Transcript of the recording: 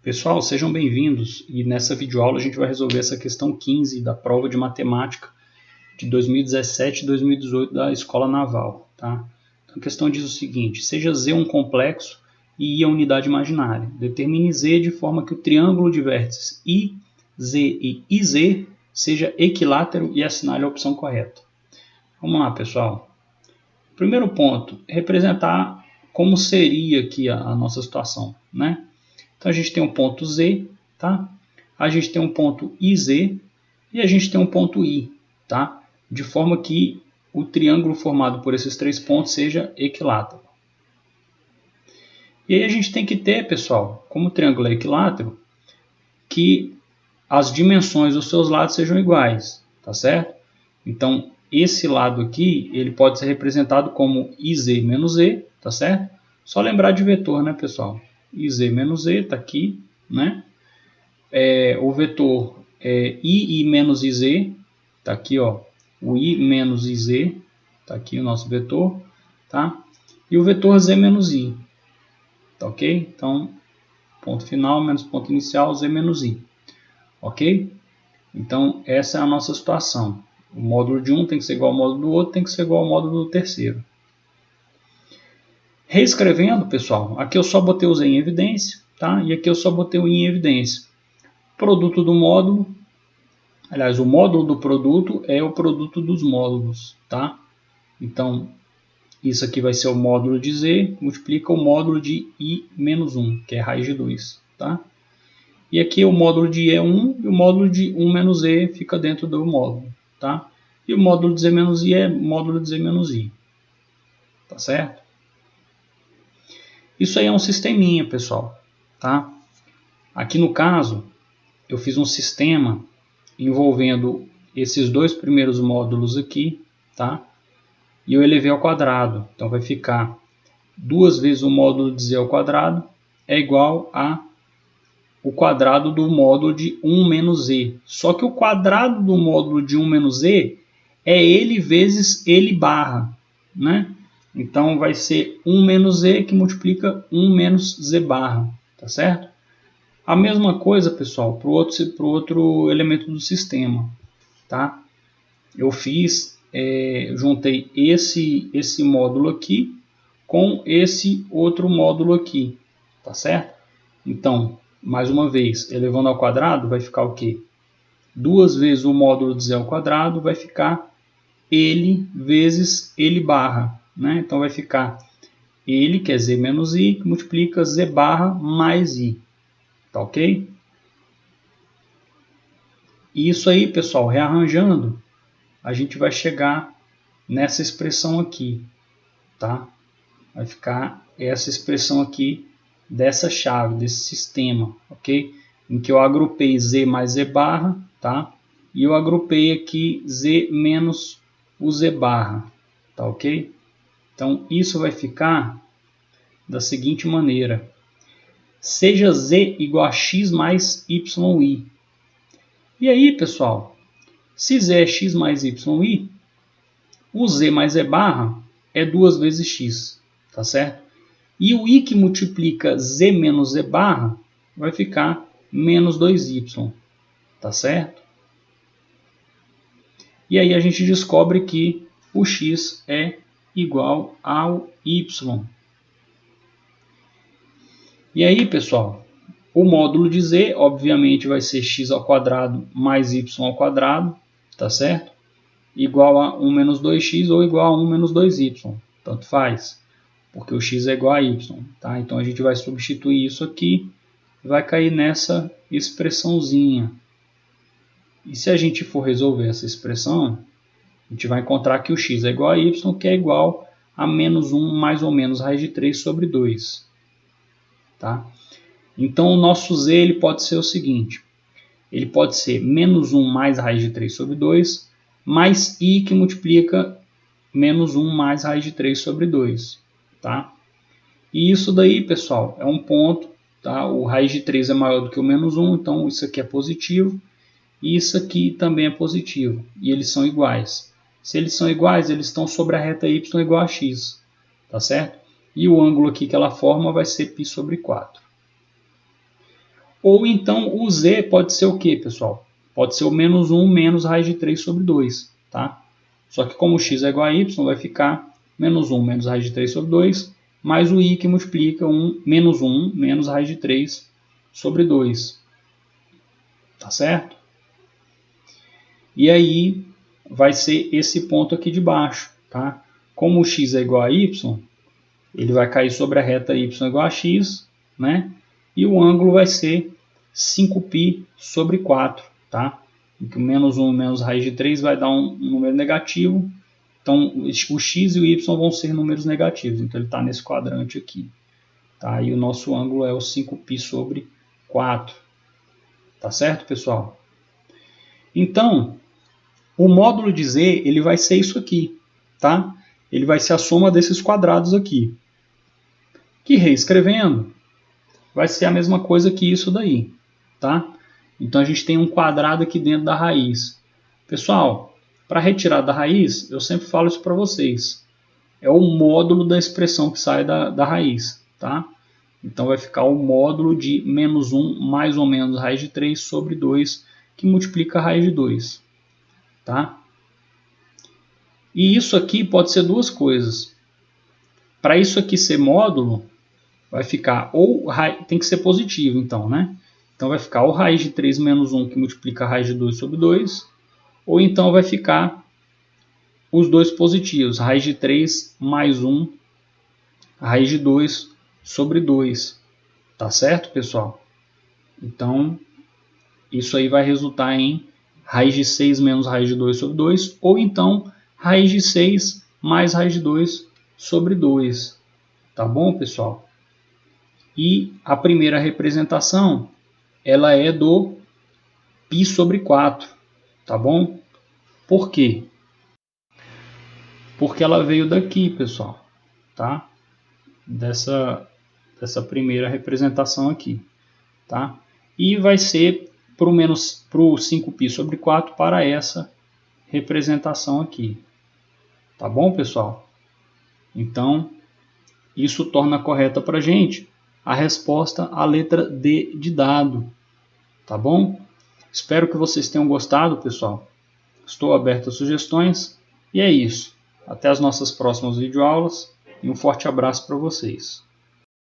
Pessoal, sejam bem-vindos e nessa videoaula a gente vai resolver essa questão 15 da prova de matemática de 2017 e 2018 da Escola Naval. Tá? Então, a questão diz o seguinte: seja Z um complexo e I a unidade imaginária. Determine Z de forma que o triângulo de vértices IZ e IZ seja equilátero e assinale a opção correta. Vamos lá, pessoal. Primeiro ponto, representar como seria aqui a nossa situação, né? Então a gente tem um ponto Z, tá? A gente tem um ponto IZ e a gente tem um ponto I, tá? De forma que o triângulo formado por esses três pontos seja equilátero. E aí a gente tem que ter, pessoal, como o triângulo é equilátero, que as dimensões dos seus lados sejam iguais, tá certo? Então esse lado aqui, ele pode ser representado como IZ menos Z, tá certo? Só lembrar de vetor, né, pessoal? IZ menos Z está aqui, né? O vetor I menos IZ está aqui, ó. O I menos IZ está aqui o nosso vetor, tá? E o vetor Z menos I, tá ok? Então, ponto final menos ponto inicial, Z menos I, ok? Então, essa é a nossa situação. O módulo de um tem que ser igual ao módulo do outro, tem que ser igual ao módulo do terceiro. Reescrevendo, pessoal, aqui eu só botei o Z em evidência, tá? E aqui eu só botei o I em evidência. Produto do módulo, aliás, o módulo do produto é o produto dos módulos, tá? Então, isso aqui vai ser o módulo de Z, multiplica o módulo de I menos 1, que é raiz de 2, tá? E aqui o módulo de I é 1 e o módulo de 1 menos Z fica dentro do módulo, tá? E o módulo de Z menos I é módulo de Z menos I, tá certo? Isso aí é um sisteminha, pessoal, tá? Aqui no caso, eu fiz um sistema envolvendo esses dois primeiros módulos aqui, tá? E eu elevei ao quadrado. Então vai ficar 2 vezes o módulo de Z ao quadrado é igual a o quadrado do módulo de 1 menos Z. Só que o quadrado do módulo de 1 menos Z é ele vezes ele barra, né? Então vai ser 1 menos Z que multiplica 1 menos Z barra, tá certo? A mesma coisa, pessoal, para o outro elemento do sistema, tá? Eu fiz, juntei esse módulo aqui com esse outro módulo aqui, tá certo? Então, mais uma vez, elevando ao quadrado, vai ficar o quê? 2 vezes o módulo de Z ao quadrado vai ficar ele vezes ele barra, né? Então vai ficar ele, que é Z menos I, que multiplica Z barra mais I, tá ok? E isso aí, pessoal, rearranjando, a gente vai chegar nessa expressão aqui, tá? Vai ficar essa expressão aqui dessa chave, desse sistema, ok? Em que eu agrupei Z mais Z barra, tá? E eu agrupei aqui Z menos o Z barra, tá ok? Então, isso vai ficar da seguinte maneira. Seja Z igual a X mais YI. E aí, pessoal, se Z é X mais YI, o Z mais Z barra é 2 vezes X, tá certo? E o I que multiplica Z menos Z barra vai ficar menos 2Y, tá certo? E aí a gente descobre que o X é igual ao Y. E aí, pessoal, o módulo de Z, obviamente, vai ser x ao quadrado mais y ao quadrado, tá certo? Igual a 1 menos 2x ou igual a 1 menos 2y, tanto faz, porque o x é igual a y, tá? Então a gente vai substituir isso aqui e vai cair nessa expressãozinha. E se a gente for resolver essa expressão, a gente vai encontrar que o x é igual a y, que é igual a menos 1 mais ou menos raiz de 3 sobre 2, tá? Então, o nosso z ele pode ser o seguinte, ele pode ser menos 1 mais raiz de 3 sobre 2, mais i que multiplica menos 1 mais raiz de 3 sobre 2. Tá? E isso daí, pessoal, é um ponto. Tá? O raiz de 3 é maior do que o menos 1, então isso aqui é positivo. E isso aqui também é positivo. E eles são iguais. Se eles são iguais, eles estão sobre a reta y igual a x. Tá certo? E o ângulo aqui que ela forma vai ser π sobre 4. Ou então o z pode ser o que, pessoal? Pode ser o menos 1 menos raiz de 3 sobre 2. Tá? Só que como x é igual a y, vai ficar menos 1 menos raiz de 3 sobre 2, mais o i que multiplica menos 1 menos raiz de 3 sobre 2. Tá certo? E aí vai ser esse ponto aqui de baixo. Tá? Como o x é igual a y, ele vai cair sobre a reta y igual a x, né? E o ângulo vai ser 5π sobre 4. Tá? Menos 1 menos raiz de 3 vai dar um número negativo. Então, o x e o y vão ser números negativos. Então, ele está nesse quadrante aqui. Tá? E o nosso ângulo é o 5π sobre 4. Tá certo, pessoal? Então, o módulo de z ele vai ser isso aqui. Tá? Ele vai ser a soma desses quadrados aqui. Que reescrevendo, vai ser a mesma coisa que isso daí. Tá? Então, a gente tem um quadrado aqui dentro da raiz. Pessoal, para retirar da raiz, eu sempre falo isso para vocês. É o módulo da expressão que sai da raiz. Tá? Então vai ficar o módulo de menos 1 mais ou menos raiz de 3 sobre 2, que multiplica a raiz de 2. Tá? E isso aqui pode ser duas coisas. Para isso aqui ser módulo, vai ficar ou tem que ser positivo, então, né? Então vai ficar ou raiz de 3 menos 1, que multiplica a raiz de 2 sobre 2, ou então vai ficar os dois positivos, raiz de 3 mais 1, raiz de 2 sobre 2. Tá certo, pessoal? Então, isso aí vai resultar em raiz de 6 menos raiz de 2 sobre 2, ou então raiz de 6 mais raiz de 2 sobre 2. Tá bom, pessoal? E a primeira representação, ela é do π sobre 4. Tá bom? Por quê? Porque ela veio daqui, pessoal. Tá? Dessa primeira representação aqui. Tá? E vai ser para o 5π sobre 4 para essa representação aqui. Tá bom, pessoal? Então, isso torna correta para a gente a resposta à letra D de dado. Tá bom? Espero que vocês tenham gostado, pessoal. Estou aberto a sugestões. E é isso. Até as nossas próximas videoaulas e um forte abraço para vocês.